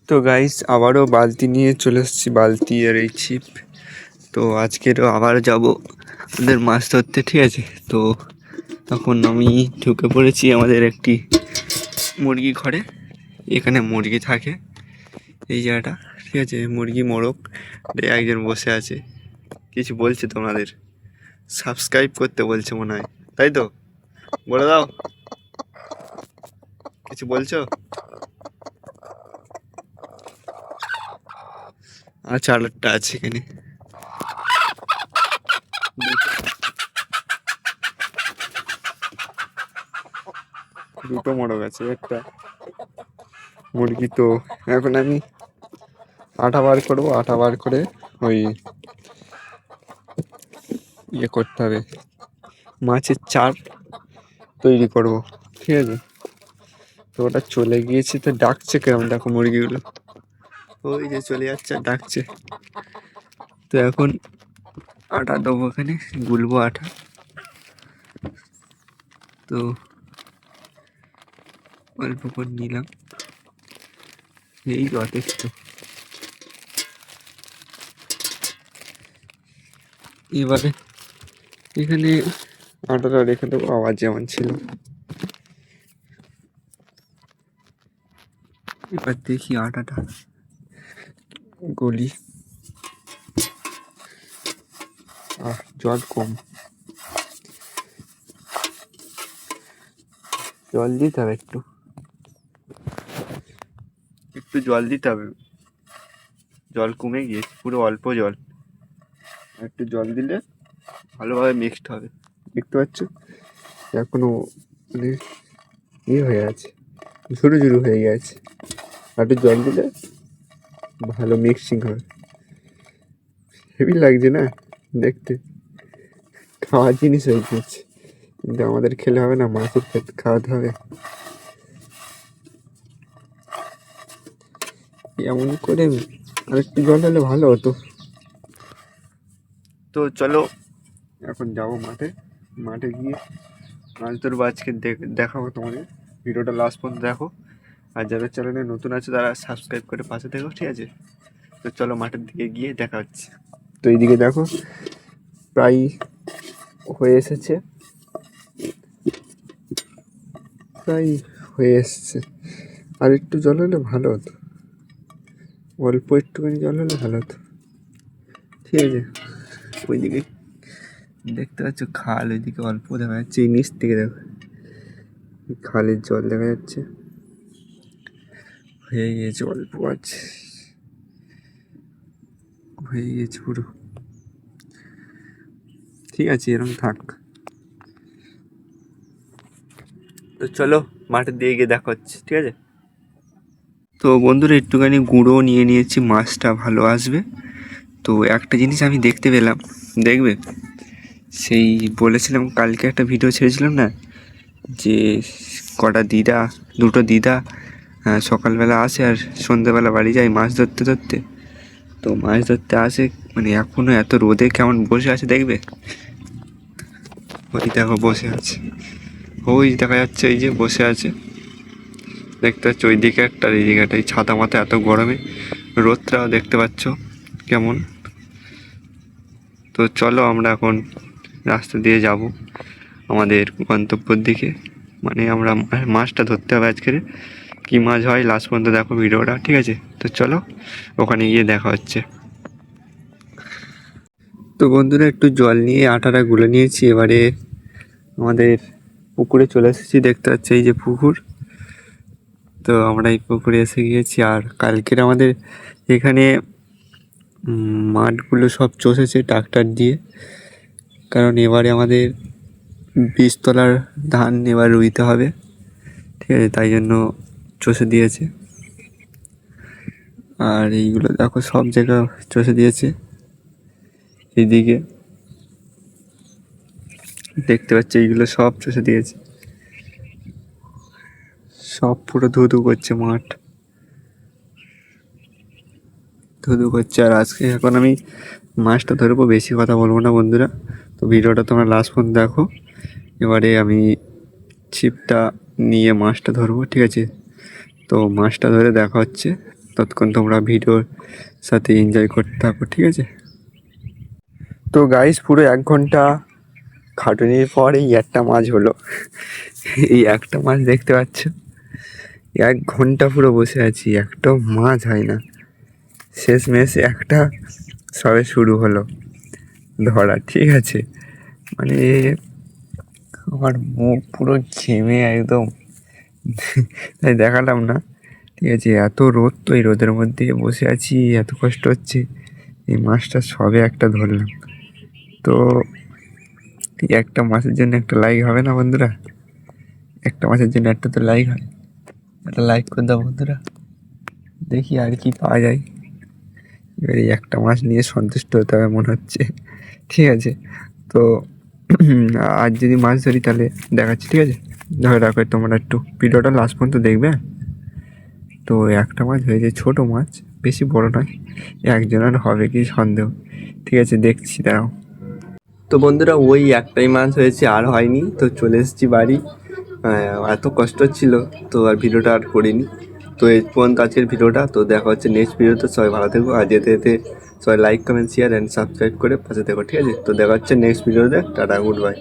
তো গাইস আবারও বালতি নিয়ে চলে এসেছি, বালতি আর এই ছিপ। তো আজকেরও আবার যাব ওদের মাছ ধরতে, ঠিক আছে। তো তখন আমি ঢুকে পড়েছি আমাদের একটি মুরগি ঘরে। এখানে মুরগি থাকে এই জায়গাটা, ঠিক আছে। মুরগি মোরগ একজন বসে আছে, কিছু বলছে তোমাদের, সাবস্ক্রাইব করতে বলছে মনে হয়, তাই তো? বলে দাও, কিছু বলছো? আচ্ছা, আরেকটা আছে এখানে, দুটো মোরগ আছে, একটা মুরগি। তো এখন আমি আটা বার করবো, আটা বার করে ওই করতে হবে, মাছের চার তৈরি করব, ঠিক আছে। তো ওটা চলে গিয়েছে, তো ডাকছে কেমন দেখো মুরগিগুলো, ওই যে চলে যাচ্ছে আর ডাকছে। তো এখন আটা দেবো, এখানে গুলবো আটা। তো অল্প করে নিলাম, এই যথেষ্ট। এবারে এখানে আটাটা রেখে দেবো, আবার যেমন ছিল। এবার দেখি আটাটা গলি। জল কম, জল দিতে হবে, একটু একটু জল দিতে হবে। জল কমে গিয়েছে, পুরো অল্প জল, একটু জল দিলে ভালোভাবে মিক্সড হবে। দেখতে পাচ্ছ এখনো মানে হয়ে আছে, ঝুরু ঝুরু হয়ে গেছে। একটু জল দিলে ভালো মিক্সিং হবে। হেভি লাগছে না দেখতে, খাওয়ার জিনিস হয়ে গেছে, কিন্তু আমাদের খেলে হবে না, মাছের খাওয়াতে হবে। এমন করে আরেকটু জল হলে ভালো হতো। তো চলো এখন যাবো মাঠে, মাঠে গিয়ে মাছ ধরবো আজকে, দেখাবো তোমাদের। ভিডিওটা লাস্ট পর্যন্ত দেখো, আর যারা চ্যানেলে নতুন আছে তারা সাবস্ক্রাইব করে পাশে দেখো, ঠিক আছে। তো চলো মাঠের দিকে গিয়ে দেখা হচ্ছে। তো এইদিকে দেখো প্রায় হয়ে এসেছে, প্রায় হয়ে এসছে। আর একটু জল হলে ভালো হতো, অল্প একটুখানি জল হলে ভালো হতো, ঠিক আছে। ওইদিকে দেখতে পাচ্ছ খাল, ওইদিকে অল্প দেখা যাচ্ছে, এই নিচ থেকে দেখো খালের জল দেখা যাচ্ছে, হয়ে গিয়েছে, অল্প আছে, হয়ে গিয়েছে পুরো, ঠিক আছে, এরকম থাক। তো চলো মাঠের দিকে গিয়ে দেখা হচ্ছে, ঠিক আছে। তো বন্ধুরা একটুখানি গুঁড়ো নিয়ে নিয়েছি, মাছটা ভালো আসবে। তো একটা জিনিস আমি দেখতে পেলাম, দেখবে, সেই বলেছিলাম কালকে একটা ভিডিও ছেড়েছিলাম না, যে কটা দিদা, দুটো দিদা সকালবেলা আসে আর সন্ধ্যেবেলা বাড়ি যায় মাছ ধরতে ধরতে। তো মাছ ধরতে আসে, মানে এখনও এত রোদে কেমন বসে আছে দেখবে, ওই দেখো বসে আছে, ওই দেখা যাচ্ছে, এই যে বসে আছে, দেখতে পাচ্ছ ওই দিকে একটা আর এই দিকে একটা, এই ছাতা মাথা, এত গরমে রোদটাও দেখতে পাচ্ছ কেমন। তো চলো আমরা এখন রাস্তা দিয়ে যাব আমাদের গন্তব্যের দিকে, মানে আমরা মাছটা ধরতে হবে আজকের, কী মাছ হয় লাস্ট পর্যন্ত দেখো ভিডিওটা, ঠিক আছে। তো চলো ওখানে গিয়ে দেখা হচ্ছে। তো বন্ধুরা একটু জল নিয়ে আটাটা গুলে নিয়েছি, এবারে আমাদের পুকুরে চলে এসেছি, দেখতে পাচ্ছি এই যে পুকুর। তো আমরা এই পুকুরে এসে গিয়েছি, আর কালকের আমাদের এখানে মাঠগুলো সব চষেছে ট্রাক্টর দিয়ে, কারণ এবারে আমাদের বীজতলার ধান এবার রুইতে হবে, ঠিক আছে, তাই জন্য চষে দিয়েছে। আর এইগুলো দেখো সব জায়গা চষে দিয়েছে, এইদিকে দেখতে পাচ্ছি এইগুলো সব চষে দিয়েছে, সব পুরো ধুধু করছে, মাঠ ধুধু করছে। আর আজকে এখন আমি মাছটা ধরবো, বেশি কথা বলবো না বন্ধুরা। তো ভিডিওটা তোমরা লাস্ট পর্যন্ত দেখো, এবারে আমি ছিপটা নিয়ে মাছটা ধরবো, ঠিক আছে। তো মাছটা ধরে দেখা হচ্ছে ততক্ষণ তোমরা ভিডিওর সাথে এনজয় করতে থাকো, ঠিক আছে? তো গাইস পুরো 1 ঘন্টা খাটুনির পর এই একটা মাছ হলো। এই একটা মাছ দেখতে পাচ্ছ, 1 ঘন্টা পুরো বসে আছি, একটা মাছ হয় না। শেষমেশ একটা সবে শুরু হলো ধরা, ঠিক আছে? মানে আমার মুখ পুরো ঘেমে একদম, তাই দেখালাম না, ঠিক আছে? এত রোদ, তো এই রোদের মধ্যে বসে আছি, এত কষ্ট হচ্ছে। এই মাছটা সবে একটা ধরলাম। তো এই একটা মাছের জন্য একটা লাইক হবে না বন্ধুরা? একটা মাছের জন্য একটা তো লাইক হয়, একটা লাইক করে দাও বন্ধুরা। দেখি আর কি পাওয়া যায়। এবার এই একটা মাছ নিয়ে সন্তুষ্ট হতে হবে মনে হচ্ছে, ঠিক আছে? তো আজ যদি মাছ ধরি তাহলে দেখাচ্ছি, ঠিক আছে? ধরে রাখো, তোমরা একটু ভিডিওটা লাস্ট পর্যন্ত দেখবে। তো একটা মাছ হয়েছে, ছোটো মাছ, বেশি বড় নয়, একজনের হবে কি সন্দেহ, ঠিক আছে? দেখছি, দাঁড়াও। তো বন্ধুরা ওই একটাই মাছ হয়েছে, আর হয়নি। তো চলে এসেছি বাড়ি। এত কষ্ট হচ্ছিল, তো আর ভিডিওটা আর করিনি। তো এই পর্যন্ত আজকের ভিডিওটা। তো দেখা হচ্ছে নেক্সট ভিডিওতে। সবাই ভালো থেকো, আর যেতে যেতে সবাই like comment share and subscribe করে পাশে থেকো, ঠিক আছে? তো দেখা হচ্ছে নেক্সট ভিডিওতে। Tata, good bye.